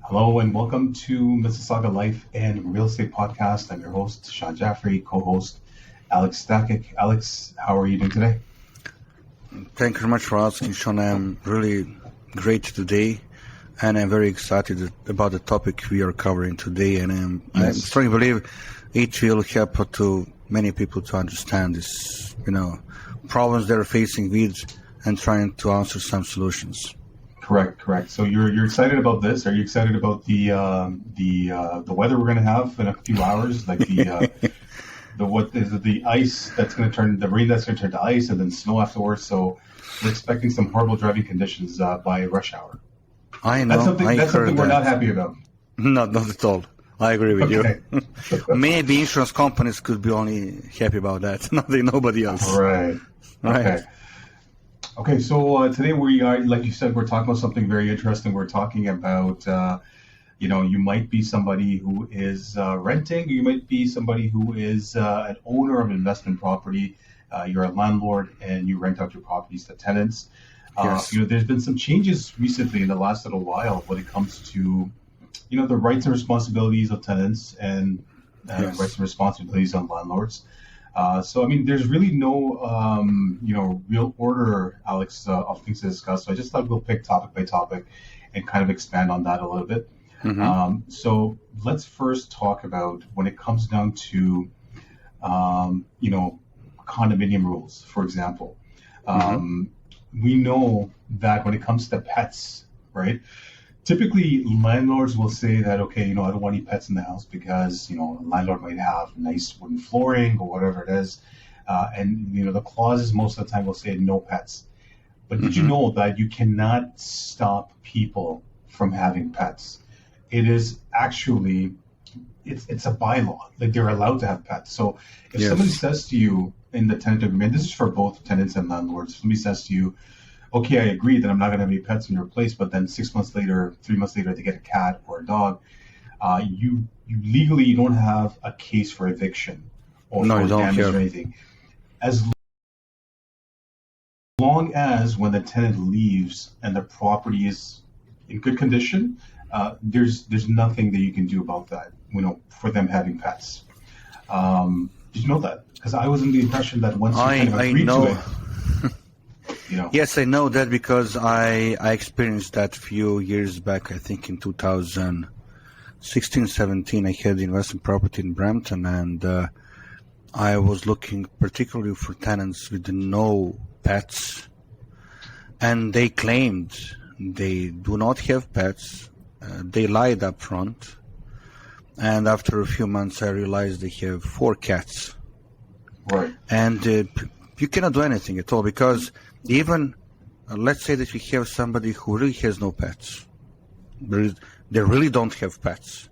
Hello and welcome to Mississauga Life and Real Estate Podcast. I'm your host, Sean Jaffrey, co-host Alex Stakic. Alex, how are you doing today? Thank you very much for asking, Sean. I'm really great today, and I'm very excited about the topic we are covering today. And I strongly believe it will help to many people to understand this, problems they're facing with and trying to answer some solutions. Correct. So you're excited about this? Are you excited about the weather we're going to have in a few hours, like the ice that's going to turn, the rain that's going to turn to ice, and then snow afterwards? So we're expecting some horrible driving conditions by rush hour. I know. That's something we're not happy about. Not at all. I agree with you. Maybe insurance companies could be only happy about that. Nobody else. Right. Okay, so today we are, like you said, we're talking about something very interesting. We're talking about, you might be somebody who is renting. You might be somebody who is an owner of an investment property. You're a landlord and you rent out your properties to tenants. Yes. There's been some changes recently in the last little while when it comes to, the rights and responsibilities of tenants and rights and responsibilities on landlords. There's really no, real order, Alex, of things to discuss. So I just thought we'll pick topic by topic and kind of expand on that a little bit. Mm-hmm. So let's first talk about when it comes down to, condominium rules, for example. We know that when it comes to pets, right? Typically, landlords will say that, okay, I don't want any pets in the house because, a landlord might have nice wooden flooring or whatever it is. And the clauses most of the time will say no pets. But did you know that you cannot stop people from having pets? It is actually, it's a bylaw. Like they're allowed to have pets. So if somebody says to you in the tenant agreement, this is for both tenants and landlords, if somebody says to you, okay, I agree that I'm not going to have any pets in your place, but then 3 months later, they get a cat or a dog. You legally don't have a case for eviction or for damage or anything. As long as when the tenant leaves and the property is in good condition, there's nothing that you can do about that, for them having pets. Did you know that? Because I was in the impression that once you kind of agreed to it. Yes, I know that because I experienced that a few years back. I think in 2016, 17, I had investment property in Brampton, and I was looking particularly for tenants with no pets, and they claimed they do not have pets. They lied up front, and after a few months, I realized they have 4 cats. Right. And you cannot do anything at all because even let's say that we have somebody who really has no pets, they really don't have pets,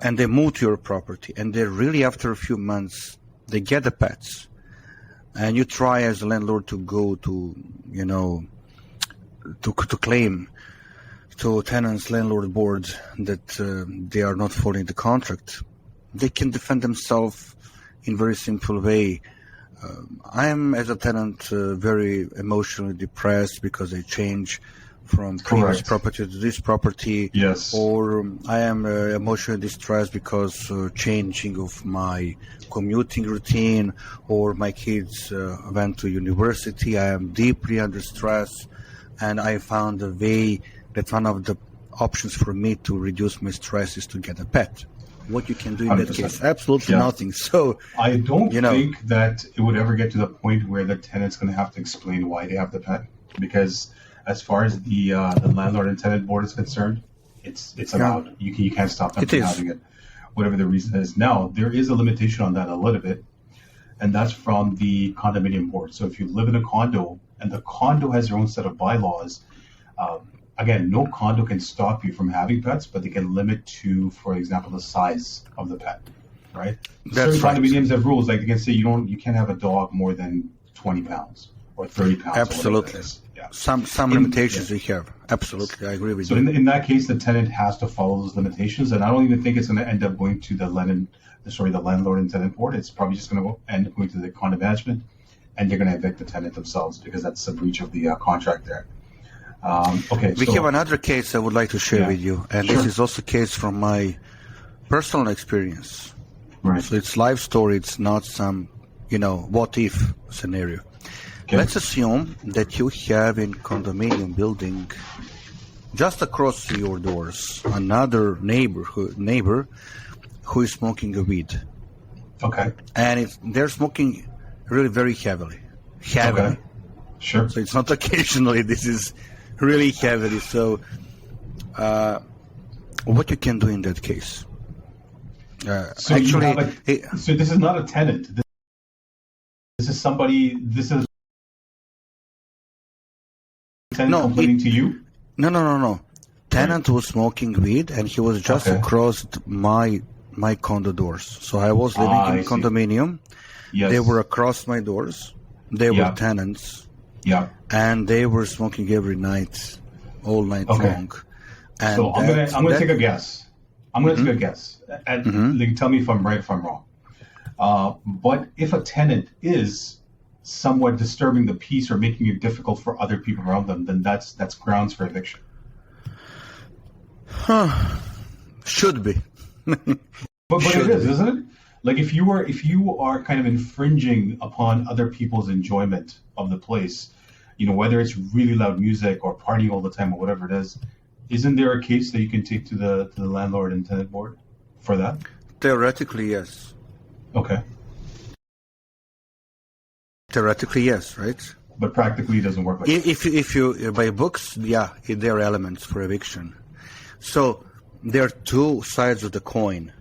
and they move to your property, and they really after a few months they get the pets, and you try as a landlord to go to to claim to tenants landlord board that they are not following the contract. They can defend themselves in very simple way. I am, as a tenant, very emotionally depressed because I change from previous property to this property. Yes. Or I am emotionally distressed because changing of my commuting routine, or my kids went to university. I am deeply under stress, and I found a way that one of the options for me to reduce my stress is to get a pet. What you can do in 100%. That case? Absolutely nothing. So I don't think that it would ever get to the point where the tenant's going to have to explain why they have the pet, because as far as the landlord and tenant board is concerned, it's allowed. You can't stop them from having it, whatever the reason is. Now there is a limitation on that a little bit, and that's from the condominium board. So if you live in a condo and the condo has their own set of bylaws. Again, no condo can stop you from having pets, but they can limit to, for example, the size of the pet, right? Certain condominiums have rules, like they can say you can't have a dog more than 20 pounds or 30 pounds. Absolutely. Some limitations we have. Absolutely, I agree with you. So in that case, the tenant has to follow those limitations, and I don't even think it's going to end up going to the landlord and tenant board. It's probably just going to end up going to the condo management, and they're going to evict the tenant themselves because that's a breach of the contract there. Okay. We have another case I would like to share with you, and this is also a case from my personal experience. Right. So it's life story. It's not some, what if scenario. Okay. Let's assume that you have in condominium building just across your doors another neighbor who is smoking a weed. Okay. And they're smoking really very heavily. Okay. Sure. So it's not occasionally. This is really heavily. So what you can do in that case? So this is not a tenant. This is somebody. This is a tenant complaining to you. No. Tenant was smoking weed, and he was just across my condo doors. So I was living in condominium. Yes. They were across my doors. They were tenants. Yeah. And they were smoking every night, all night long. And so I'm gonna take a guess. Take a guess, and tell me if I'm right, if I'm wrong. But if a tenant is somewhat disturbing the peace or making it difficult for other people around them, then that's grounds for eviction. Should be. But it is, isn't it? Like if you are kind of infringing upon other people's enjoyment of the place, whether it's really loud music or partying all the time or whatever it is, isn't there a case that you can take to the landlord and tenant board for that? Theoretically, yes. Okay. Theoretically, yes, right? But practically, it doesn't work like that. If you by books, there are elements for eviction. So there are two sides of the coin.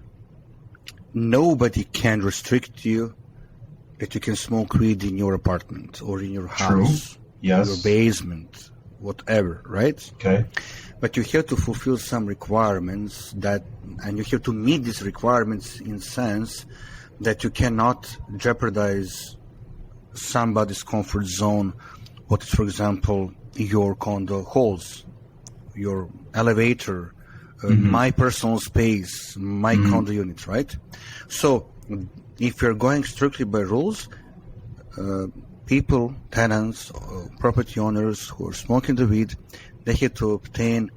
Nobody can restrict you that you can smoke weed in your apartment or in your house, Yes. your basement, whatever, right? Okay. But you have to fulfill some requirements and you have to meet these requirements in sense that you cannot jeopardize somebody's comfort zone. What is, for example, your condo halls, your elevator, my personal space, my condo unit, right? So if you're going strictly by rules, people, tenants, property owners who are smoking the weed, they have to obtain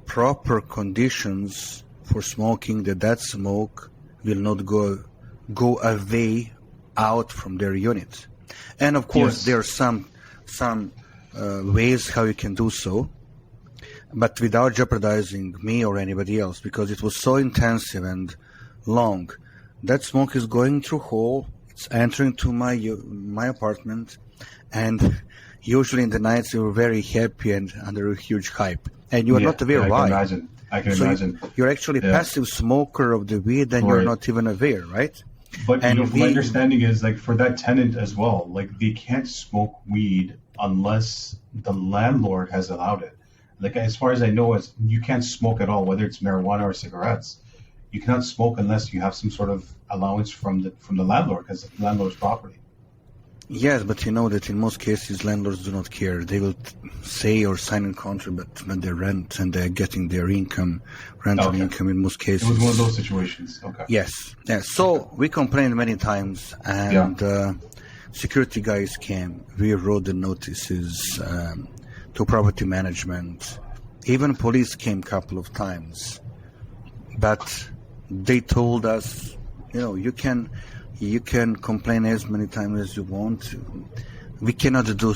proper conditions for smoking, that smoke will not go away out from their unit. And of course, there are some ways how you can do so, but without jeopardizing me or anybody else, because it was so intensive and long. That smoke is going through hall, it's entering to my apartment, and usually in the nights you were very happy and under a huge hype, and you are not aware why. I can imagine. You're actually a passive smoker of the weed, and you're not even aware, right? But my understanding is, like, for that tenant as well, like, they can't smoke weed unless the landlord has allowed it. Like, as far as I know, you can't smoke at all, whether it's marijuana or cigarettes. You cannot smoke unless you have some sort of allowance from the landlord, because it's the landlord's property. Yes, but you know that in most cases landlords do not care. They will say or sign a contract, but when they rent and they're getting their rental income in most cases. It was one of those situations. Okay. Yes. So we complained many times, and security guys came. We wrote the notices to property management. Even police came a couple of times, but they told us, you can complain as many times as you want. We cannot do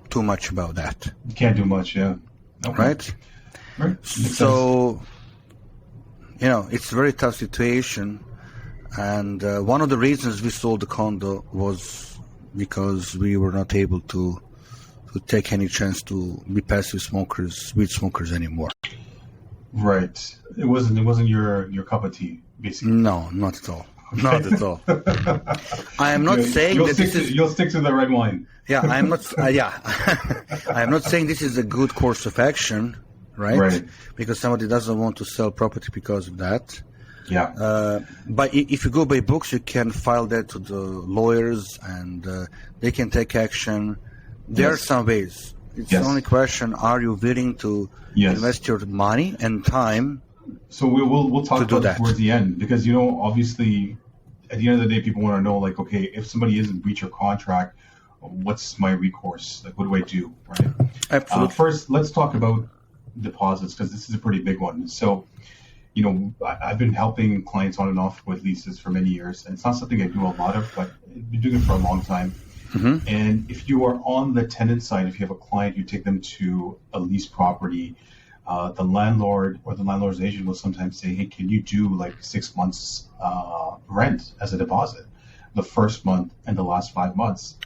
too much about that. You can't do much, yeah. Okay. Right? So, it's a very tough situation. And one of the reasons we sold the condo was because we were not able to take any chance to be passive smokers, weed smokers anymore. Right. It wasn't your cup of tea, basically. No, not at all. Not at all. I am not saying that you'll stick to the red wine. Yeah, I am not. I am not saying this is a good course of action, right? Right. Because somebody doesn't want to sell property because of that. Yeah. But if you go by books, you can file that to the lawyers, and they can take action. There are some ways. It's the only question: are you willing to invest your money and time? So we'll talk about that towards the end, because obviously at the end of the day people want to know, like, okay, if somebody is in breach of contract what's my recourse? Like, what do I do? Right. Absolutely. First, let's talk about deposits, because this is a pretty big one. So, I've been helping clients on and off with leases for many years, and it's not something I do a lot of, but I've been doing it for a long time. Mm-hmm. And if you are on the tenant side, if you have a client, you take them to a lease property, the landlord or the landlord's agent will sometimes say, hey, can you do like 6 months rent as a deposit, the first month and the last 5 months?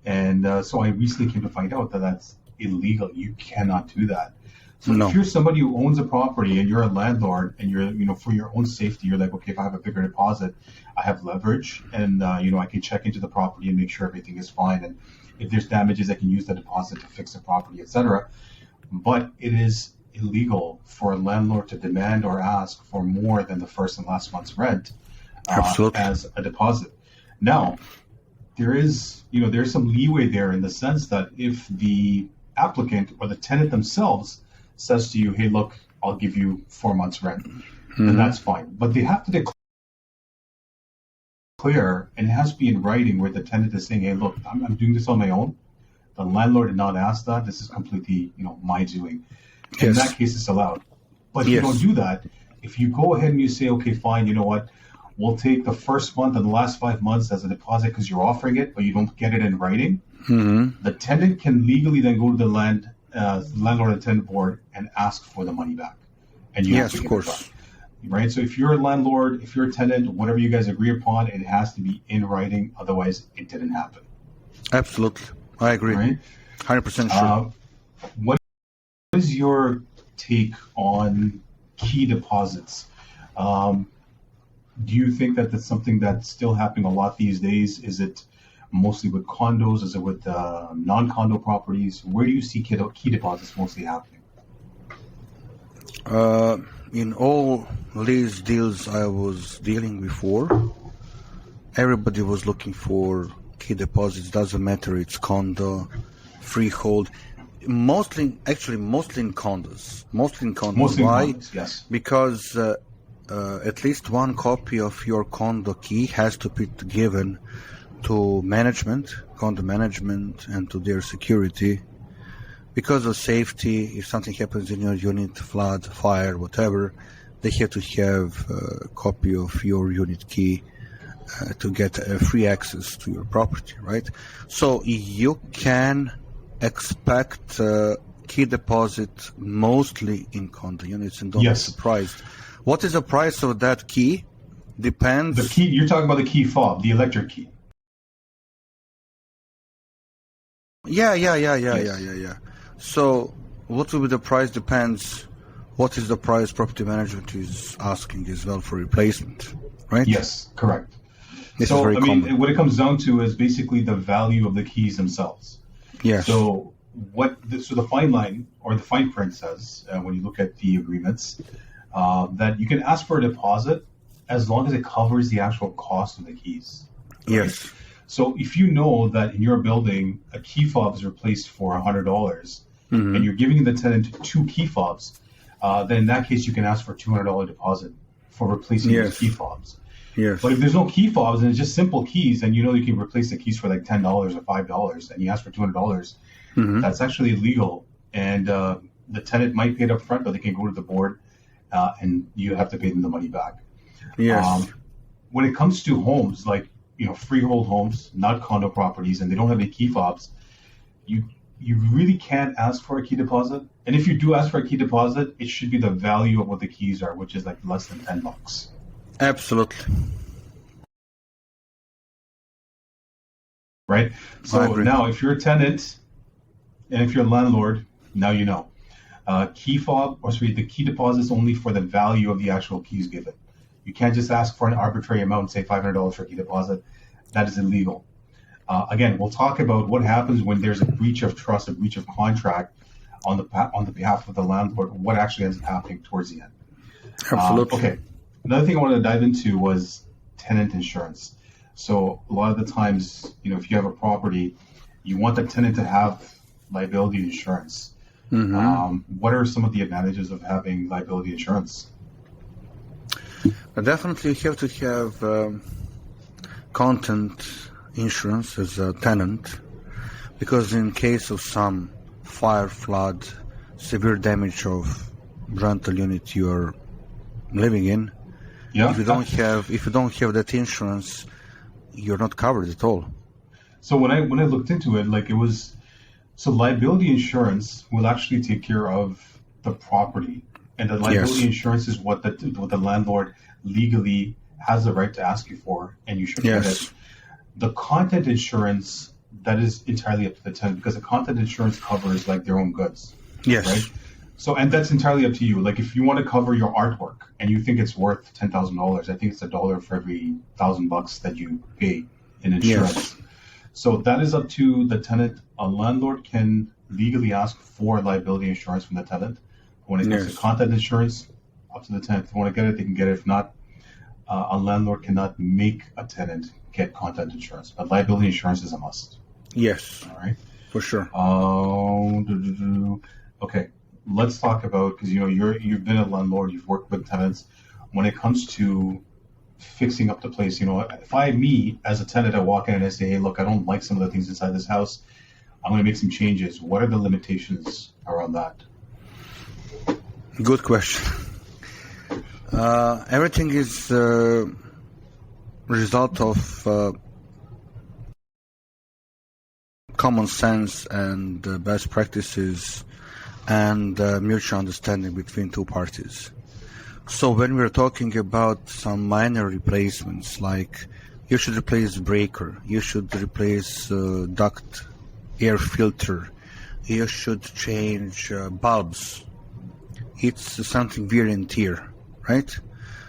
And so I recently came to find out that that's illegal. You cannot do that. So if you're somebody who owns a property and you're a landlord and you're, for your own safety, you're like, okay, if I have a bigger deposit, I have leverage and, I can check into the property and make sure everything is fine. And if there's damages, I can use the deposit to fix the property, etc. But it is illegal for a landlord to demand or ask for more than the first and last month's rent as a deposit. Now, there's some leeway there in the sense that if the applicant or the tenant themselves says to you, hey, look, I'll give you 4 months rent, then that's fine. But they have to declare, and it has to be in writing, where the tenant is saying, hey, look, I'm doing this on my own. The landlord did not ask that. This is completely, my doing. In that case, it's allowed. But if you don't do that, if you go ahead and you say, okay, fine, you know what, we'll take the first month and the last 5 months as a deposit because you're offering it, but you don't get it in writing, the tenant can legally then go to the landlord and tenant board and ask for the money back. And you have to give it back. Right? So if you're a landlord, if you're a tenant, whatever you guys agree upon, it has to be in writing. Otherwise, it didn't happen. Absolutely. I agree. Right? 100% sure. What is your take on key deposits? Do you think that that's something that's still happening a lot these days? Is it mostly with condos? Is it with non-condo properties? Where do you see key deposits mostly happening? In all lease deals I was dealing before, everybody was looking for key deposits. Doesn't matter, it's condo, freehold. Mostly in condos. Mostly in Condos, yes. Because at least one copy of your condo key has to be given to condo management, and to their security, because of safety. If something happens in your unit, flood, fire, whatever, they have to have a copy of your unit key to get free access to your property, right? So you can expect key deposit mostly in condo units, and don't be surprised. What is the price of that key? Depends. The key, you're talking about the key fob, the electric key. Yeah. So what will be the price depends. What is the price property management is asking as well for replacement, right? Yes, correct. This is very common. What it comes down to is basically the value of the keys themselves. Yes. So the fine line or the fine print says, when you look at the agreements, that you can ask for a deposit as long as it covers the actual cost of the keys. Right? Yes. So if you know that in your building a key fob is replaced for $100, and you're giving the tenant 2 key fobs, then in that case you can ask for a $200 deposit for replacing those key fobs. Yes. But if there's no key fobs and it's just simple keys, and you can replace the keys for like $10 or $5, and you ask for $200, that's actually illegal. And the tenant might pay it up front, but they can go to the board and you have to pay them the money back. Yes. When it comes to homes, like freehold homes, not condo properties, and they don't have any key fobs, you really can't ask for a key deposit. And if you do ask for a key deposit, it should be the value of what the keys are, which is like less than $10. Absolutely. Right? So now if you're a tenant and if you're a landlord, now you know. The key deposit is only for the value of the actual keys given. You can't just ask for an arbitrary amount, say $500 for a key deposit. That is illegal. Again, we'll talk about what happens when there's a breach of trust, a breach of contract on the behalf of the landlord, what actually ends up happening towards the end. Absolutely. Okay. Another thing I wanted to dive into was tenant insurance. So a lot of the times, if you have a property, you want the tenant to have liability insurance. What are some of the advantages of having liability insurance? Definitely you have to have content insurance as a tenant, because in case of some fire, flood, severe damage of rental unit you are living in, if you don't have that insurance, you're not covered at all. So when I looked into it, like so liability insurance will actually take care of the property, and the liability insurance is what the landlord legally has the right to ask you for, and you should get it. The content insurance, that is entirely up to the tenant, because the content insurance covers like their own goods. Yes. Right? So, and that's entirely up to you. Like if you want to cover your artwork and you think it's worth $10,000, I think it's $1 for every $1,000 that you pay in insurance. Yes. So that is up to the tenant. A landlord can legally ask for liability insurance from the tenant. When it comes to content insurance, up to the tenant. If they want to get it, they can get it. If not, a landlord cannot make a tenant get content insurance. But liability insurance is a must. Yes. All right. For sure. Okay. Let's talk about, because you've been a landlord, you've worked with tenants. When it comes to fixing up the place, me as a tenant, I walk in and I say, hey, look, I don't like some of the things inside this house. I'm going to make some changes. What are the limitations around that? Good question. Everything is a result of common sense and best practices and mutual understanding between two parties. So when we're talking about some minor replacements, like you should replace breaker, you should replace duct, air filter, you should change bulbs. It's something wear and tear, right?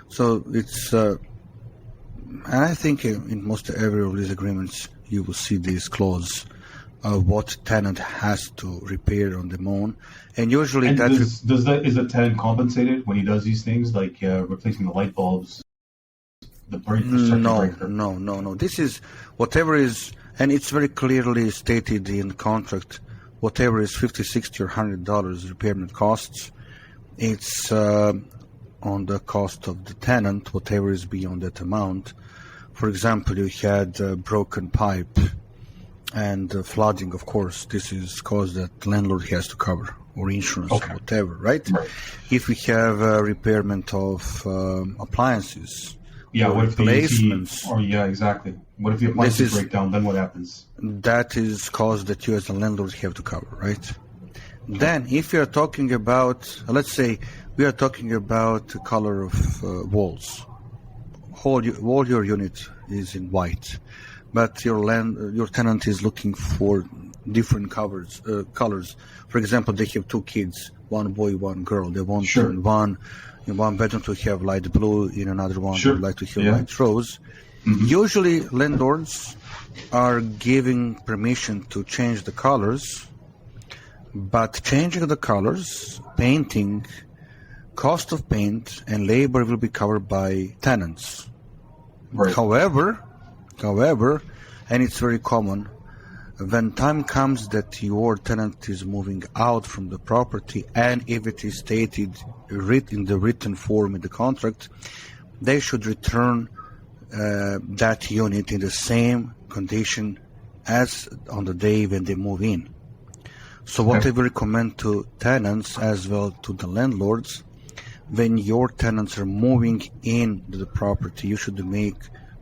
So it's, and I think in most every of these agreements you will see this clause of what tenant has to repair on the own, and usually and is the tenant compensated when he does these things, like replacing the light bulbs, the breaker? No. This is whatever is, and it's very clearly stated in the contract. Whatever is $50, $60, or $100 repairment costs, it's on the cost of the tenant. Whatever is beyond that amount. For example, you had a broken pipe. And flooding, of course, this is cost that landlord has to cover, or insurance, or whatever, right? If we have repairment of appliances, what if replacements, exactly. What if the appliances break down? Then what happens? That is cost that you as a landlord have to cover, right? Then, if you are talking about, let's say, we are talking about the color of walls. All your unit is in white. But your tenant is looking for different colors. For example, they have two kids, one boy, one girl. They want in one bedroom to have light blue, in another one they would like to have light rose. Mm-hmm. Usually, landlords are giving permission to change the colors, but changing the colors, painting, cost of paint, and labor will be covered by tenants. Right. However, and it's very common, when time comes that your tenant is moving out from the property, and if it is stated in the written form in the contract, they should return that unit in the same condition as on the day when they move in. So what I will recommend to tenants as well to the landlords, when your tenants are moving into the property, you should make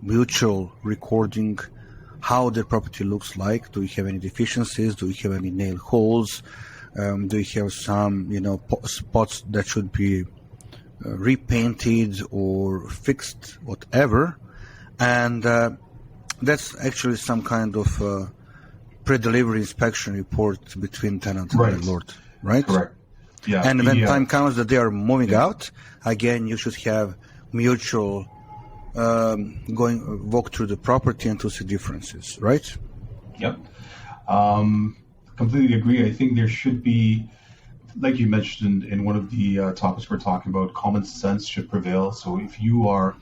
mutual recording how the property looks like. Do you have any deficiencies? Do you have any nail holes? Do you have some, spots that should be repainted or fixed, whatever? And that's actually some kind of pre-delivery inspection report between tenant and landlord, right? Correct. Yeah. And when time comes that they are moving out, again, you should have mutual walk through the property and to see differences, right? Yep. Completely agree. I think there should be, like you mentioned in one of the topics we're talking about, common sense should prevail. So if you are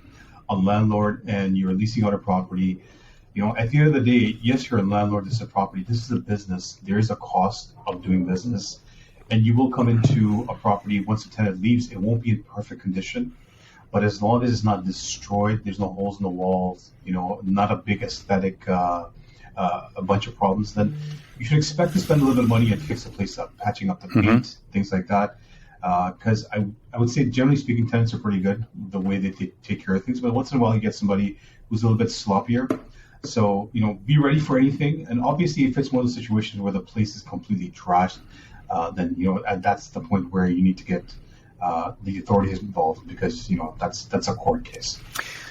a landlord and you're leasing out a property, at the end of the day, yes, you're a landlord, this is a property, this is a business. There is a cost of doing business. And you will come into a property, once the tenant leaves, it won't be in perfect condition. But as long as it's not destroyed, there's no holes in the walls, not a big aesthetic a bunch of problems, then you should expect to spend a little bit of money and fix the place up, patching up the paint, things like that. Because I would say, generally speaking, tenants are pretty good the way they take care of things. But once in a while, you get somebody who's a little bit sloppier. So, be ready for anything. And obviously, if it's one of those situations where the place is completely trashed, then, that's the point where you need to get the authorities involved, because, that's a court case.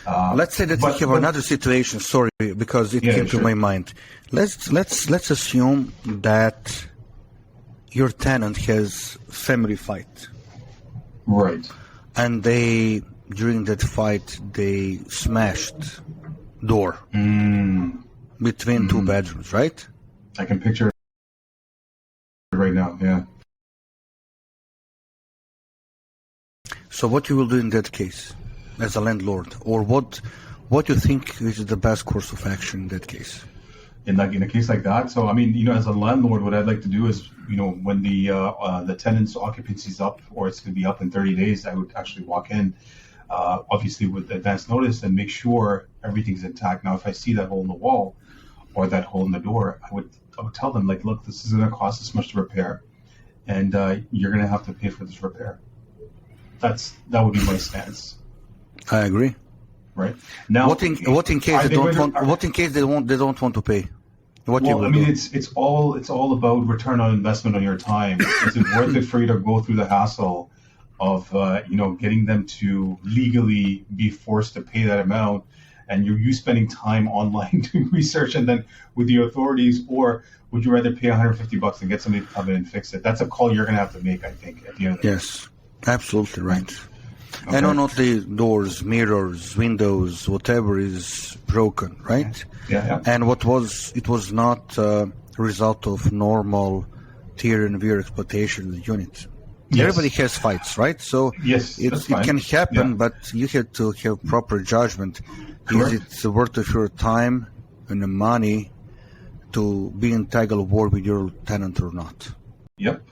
Let's say that we have another situation. Sorry, because it came to my mind. Let's assume that your tenant has family fight. Right. And during that fight, they smashed door between two bedrooms, right? I can picture it right now, yeah. So what you will do in that case as a landlord, or what you think is the best course of action in that case? In a case like that, so as a landlord, what I'd like to do is, when the tenant's occupancy is up, or it's going to be up in 30 days, I would actually walk in, obviously with advance notice, and make sure everything's intact. Now, if I see that hole in the wall or that hole in the door, I would tell them, like, look, this is going to cost this much to repair, and you're going to have to pay for this repair. That would be my stance. I agree. Right now, what in case they don't want? What in case they don't want to pay? It's all about return on investment on your time. Is it worth it for you to go through the hassle of getting them to legally be forced to pay that amount, and you spending time online doing research and then with the authorities, or would you rather pay $150 and get somebody to come in and fix it? That's a call you're going to have to make, I think, at the end of the day. Yes, absolutely right. Okay. And not only doors, mirrors, windows, whatever is broken, right? Yeah. And it was not a result of normal tear and wear exploitation of the unit. Yes. Everybody has fights, right? So yes, it can happen, but you have to have proper judgment. Correct. Is it worth of your time and the money to be in tug war with your tenant or not? Yep.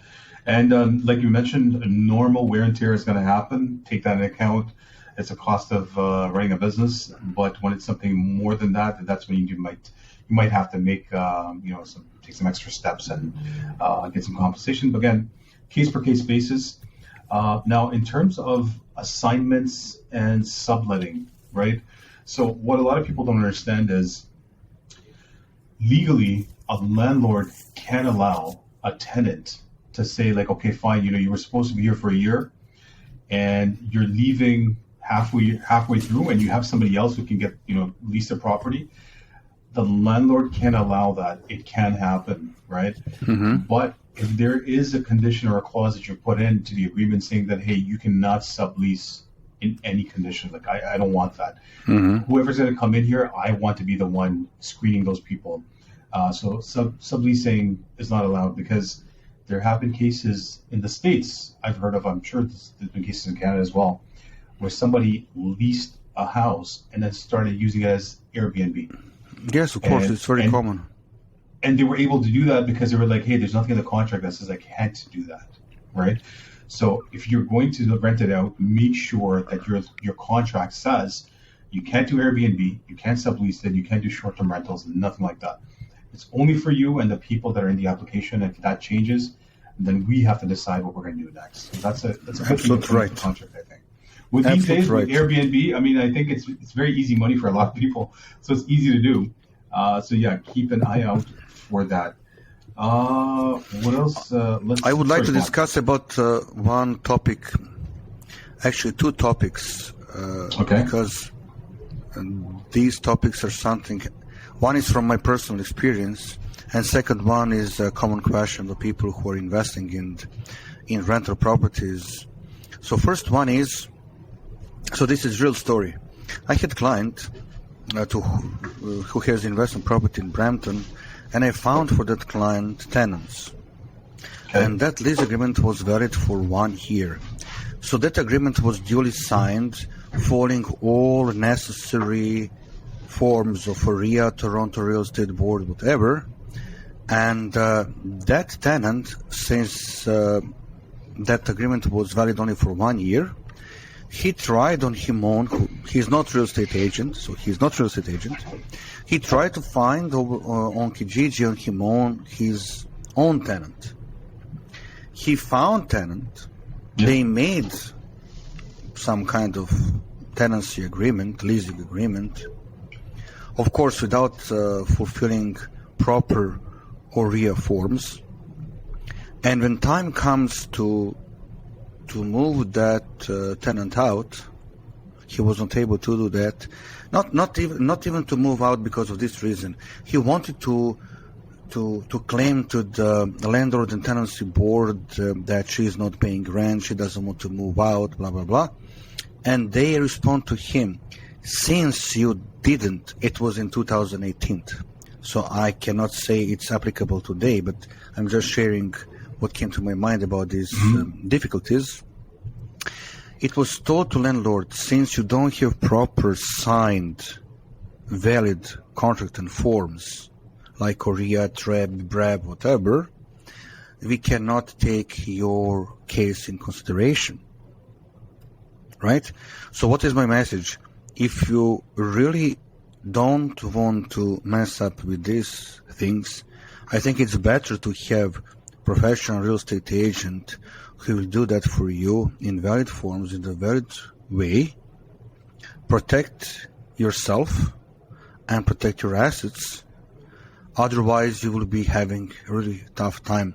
And like you mentioned, normal wear and tear is going to happen. Take that into account. It's a cost of running a business. But when it's something more than that, that's when you might have to make take some extra steps and get some compensation. But again, case per case basis. Now, in terms of assignments and subletting, right? So what a lot of people don't understand is legally a landlord can allow a tenant to say, like, okay, fine, you were supposed to be here for a year and you're leaving halfway through, and you have somebody else who can get, lease the property. The landlord can allow that. It can happen, right? Mm-hmm. But if there is a condition or a clause that you put into the agreement saying that, hey, you cannot sublease in any condition, like I don't want that. Mm-hmm. Whoever's going to come in here, I want to be the one screening those people. So subleasing is not allowed, because there have been cases in the States I've heard of, I'm sure there's been cases in Canada as well, where somebody leased a house and then started using it as Airbnb. Yes, of course, it's very common. And they were able to do that because they were like, hey, there's nothing in the contract that says I can't do that, right? So if you're going to rent it out, make sure that your contract says you can't do Airbnb, you can't sublease it, you can't do short-term rentals, nothing like that. It's only for you and the people that are in the application. If that changes, then we have to decide what we're going to do next. So that's a good thing to right. Contract, I think. With these days, with Airbnb, I think it's very easy money for a lot of people, so it's easy to do. So yeah, keep an eye out for that. What else? I would like to discuss about one topic, actually two topics, okay. Because these topics are something. One is from my personal experience, and second one is a common question of people who are investing in rental properties. So first one is, so this is real story. I had a client who has investment property in Brampton, and I found for that client tenants. Okay. And that lease agreement was valid for 1 year. So that agreement was duly signed, following all necessary forms of RIA, Toronto Real Estate Board, whatever. And that tenant, since that agreement was valid only for 1 year, He tried on his own. He's not real estate agent, so he's not real estate agent. He tried to find on Kijiji on his own his own tenant. He found tenant. They made some kind of tenancy agreement, leasing agreement. Of course, without fulfilling proper OREA forms. And when time comes to move that tenant out, he was not able to do that. Not even to move out because of this reason. He wanted to claim to the landlord and tenancy board that she is not paying rent, she doesn't want to move out, blah blah blah. And they respond to him, since you didn't, it was in 2018. So I cannot say it's applicable today, but I'm just sharing what came to my mind about these difficulties. It was told to landlord, since you don't have proper signed, valid contract and forms, like OREA, TREB, BREB, whatever, we cannot take your case in consideration. Right? So what is my message? If you really don't want to mess up with these things, I think it's better to have professional real estate agent who will do that for you in valid forms, in a valid way. Protect yourself and protect your assets. Otherwise, you will be having a really tough time,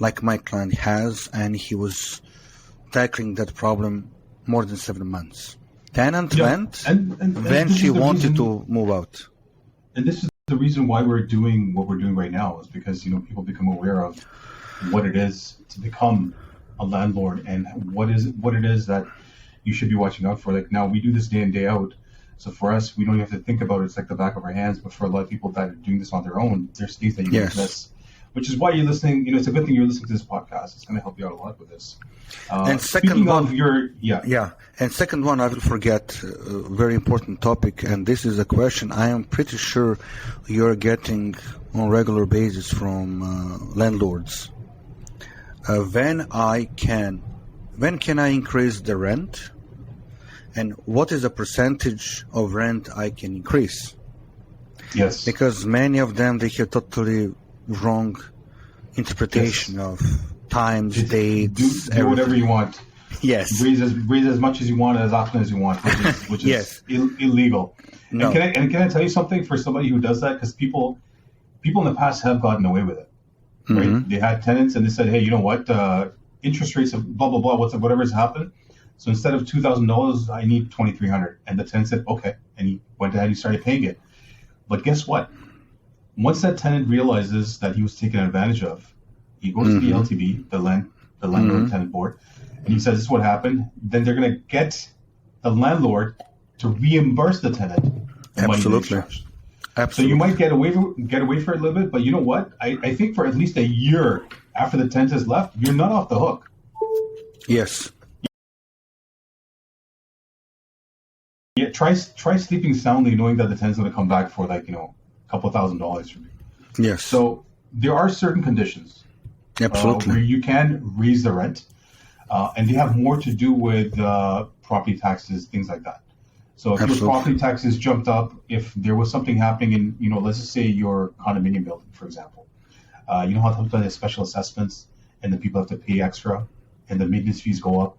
like my client has, and he was tackling that problem more than 7 months. Tenant went, and then she wanted to move out. And this is the reason why we're doing what we're doing right now, is because, people become aware of what it is to become a landlord and what it is that you should be watching out for. Like, now we do this day in, day out. So for us, we don't have to think about it. It's like the back of our hands. But for a lot of people that are doing this on their own, there's things that you can miss. Which is why you're listening. It's a good thing you're listening to this podcast. It's going to help you out a lot with this. And second one, And second one, I will forget a very important topic. And this is a question I am pretty sure you're getting on regular basis from landlords. When can I increase the rent? And what is the percentage of rent I can increase? Yes. Because many of them, they have totally wrong interpretation of times, dates. Do whatever you want. Yes. Raise as much as you want, as often as you want, which is illegal. No. And can I tell you something for somebody who does that? Because people in the past have gotten away with it. Right? Mm-hmm. They had tenants and they said, hey, you know what? Interest rates of blah, blah, blah, whatever's happened. So instead of $2,000, I need $2,300. And the tenant said, okay. And he went ahead and he started paying it. But guess what? Once that tenant realizes that he was taken advantage of, he goes to the LTB, the landlord tenant board, and he says, this is what happened. Then they're going to get the landlord to reimburse the tenant. Absolutely. So you might get away for it a little bit, but you know what? I think for at least a year after the tenant has left, you're not off the hook. Yes. Yeah, try sleeping soundly knowing that the tenant's going to come back for a couple $1,000s from you. Yes. So there are certain conditions. Absolutely. Where you can raise the rent, and they have more to do with property taxes, things like that. So if your property taxes jumped up, if there was something happening in, let's just say your condominium building, for example, you know how sometimes there's special assessments and the people have to pay extra and the maintenance fees go up.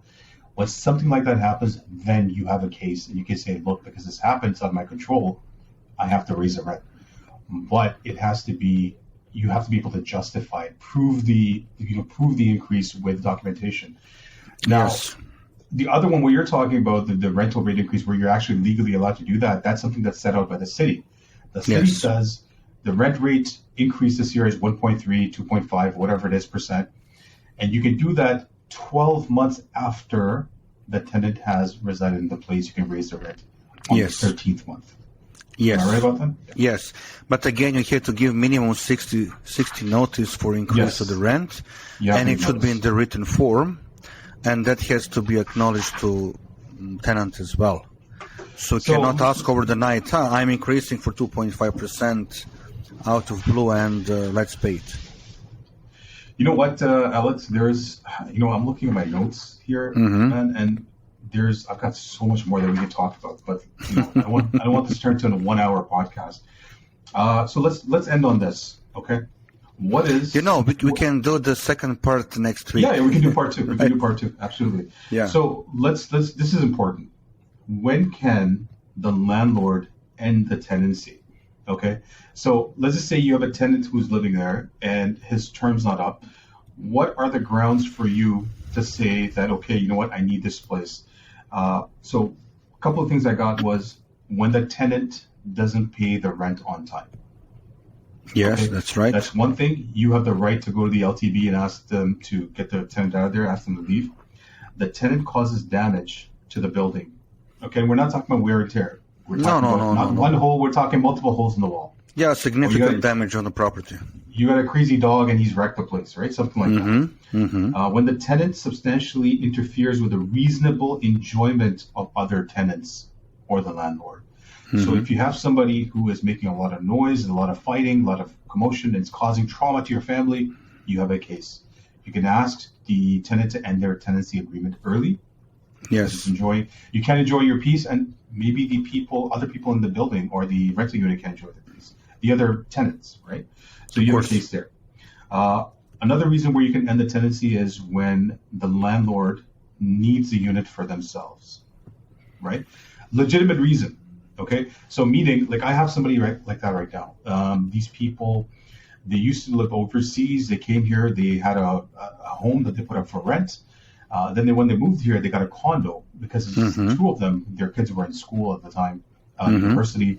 When something like that happens, then you have a case and you can say, look, because this happened, it's out of my control, I have to raise the rent. But you have to be able to justify it, prove the increase with documentation. Now, yes. The other one where you're talking about the rental rate increase, where you're actually legally allowed to do that, that's something that's set out by the city. The city says the rent rate increase this year is 1.3, 2.5, whatever it is %. And you can do that 12 months after the tenant has resided in the place. You can raise the rent on the 13th month. Yes. Am I right about that? Yeah. Yes. But again, you have to give minimum 60 notice for increase of the rent. And it should be in the written form. And that has to be acknowledged to tenant as well. So cannot ask over the night, I'm increasing for 2.5% out of blue and let's pay it. You know what, Alex, I'm looking at my notes here, man, and I've got so much more that we can talk about, but I don't want this to turn into a 1 hour podcast. So let's end on this, okay? What is we can do the second part next week. Yeah, we can do part two. We can do part two, absolutely. Yeah. So let's. This is important. When can the landlord end the tenancy? Okay. So let's just say you have a tenant who's living there and his term's not up. What are the grounds for you to say that, okay, you know what, I need this place? So a couple of things I got was when the tenant doesn't pay the rent on time. Yes, okay? That's right. That's one thing. You have the right to go to the LTB and ask them to get the tenant out of there, ask them to leave. The tenant causes damage to the building. Okay, we're not talking about wear and tear. We're talking about one hole, we're talking multiple holes in the wall. Yeah, significant damage on the property. You got a crazy dog and he's wrecked the place, right? Something like that. When the tenant substantially interferes with the reasonable enjoyment of other tenants or the landlord. So if you have somebody who is making a lot of noise, a lot of fighting, a lot of commotion, and it's causing trauma to your family, you have a case. You can ask the tenant to end their tenancy agreement early. Yes. You can enjoy your peace, and maybe other people in the building or the rental unit can enjoy the peace. The other tenants, right? So you have a case there. Another reason where you can end the tenancy is when the landlord needs the unit for themselves, right? Legitimate reason, okay? So meaning, like I have somebody like that right now. These people, they used to live overseas. They came here. They had a home that they put up for rent. Then when they moved here, they got a condo because two of them, their kids were in school at the time, university.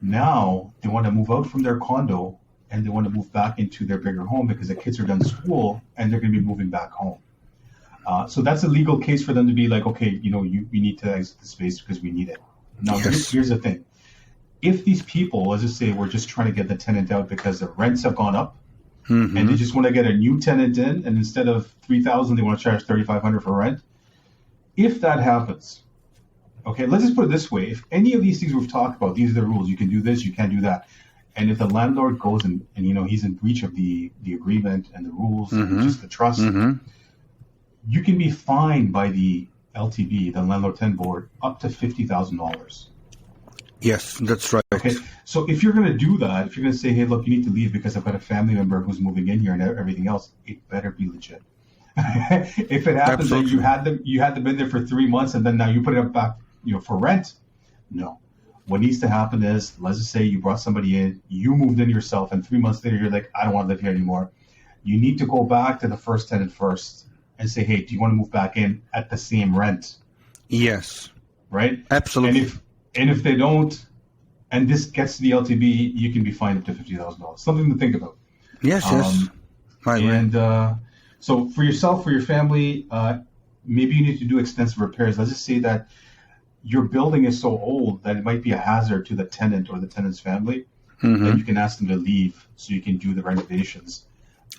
Now they want to move out from their condo and they want to move back into their bigger home because the kids are done school and they're going to be moving back home. So that's a legal case for them to be like, okay, you need to exit the space because we need it. Now, here's the thing. If these people, let's just say, we're just trying to get the tenant out because the rents have gone up, and they just want to get a new tenant in, and instead of $3,000, they want to charge $3,500 for rent. If that happens, okay, let's just put it this way: if any of these things we've talked about, these are the rules. You can do this, you can't do that. And if the landlord goes and he's in breach of the agreement and the rules, and just the trust, you can be fined by the LTB, the Landlord Tenant Board, up to $50,000. Yes, that's right. Okay, so if you're going to do that, if you're going to say, hey, look, you need to leave because I've got a family member who's moving in here and everything else, it better be legit. If it happens that you had them in there for 3 months and then now you put it up back, for rent, no. What needs to happen is, let's just say you brought somebody in, you moved in yourself, and 3 months later you're like, I don't want to live here anymore. You need to go back to the first tenant first and say, hey, do you want to move back in at the same rent? Yes. Right? Absolutely. And if they don't, and this gets to the LTB, you can be fined up to $50,000. Something to think about. Yes. So for yourself, for your family, maybe you need to do extensive repairs. Let's just say that your building is so old that it might be a hazard to the tenant or the tenant's family, that you can ask them to leave so you can do the renovations.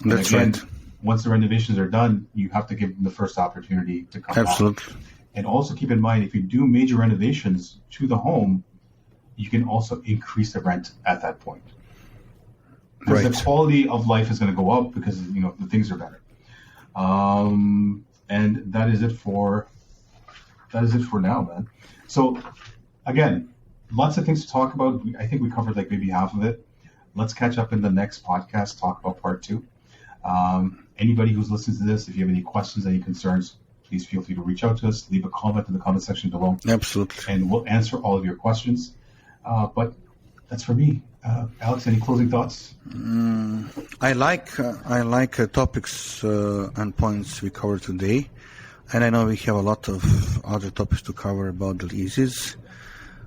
That's right. Once the renovations are done, you have to give them the first opportunity to come Absolutely. back. And also keep in mind, if you do major renovations to the home, you can also increase the rent at that point. Because the quality of life is going to go up because, the things are better. And that is it for now, man. So again, lots of things to talk about. I think we covered like maybe half of it. Let's catch up in the next podcast, talk about part 2. Anybody who's listening to this, if you have any questions, any concerns, please feel free to reach out to us. Leave a comment in the comment section below. Absolutely. And we'll answer all of your questions. But that's for me. Alex, any closing thoughts? I like topics and points we covered today. And I know we have a lot of other topics to cover about the leases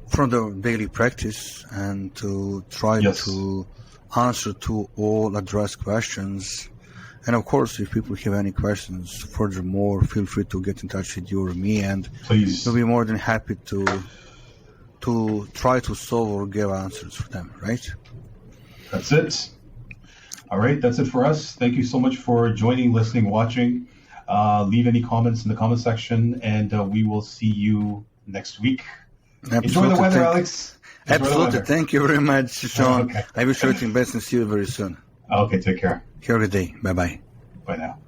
from the daily practice and to try to answer to all addressed questions. And of course, if people have any questions, furthermore, feel free to get in touch with you or me, and we'll be more than happy to try to solve or give answers for them, right? That's it. All right, that's it for us. Thank you so much for joining, listening, watching. Leave any comments in the comment section, and we will see you next week. Absolutely. Enjoy the weather, Alex. Absolutely. Thank you very much, Sean. Okay. I wish you everything best and see you very soon. Okay, take care. Have a good day. Bye-bye. Bye now.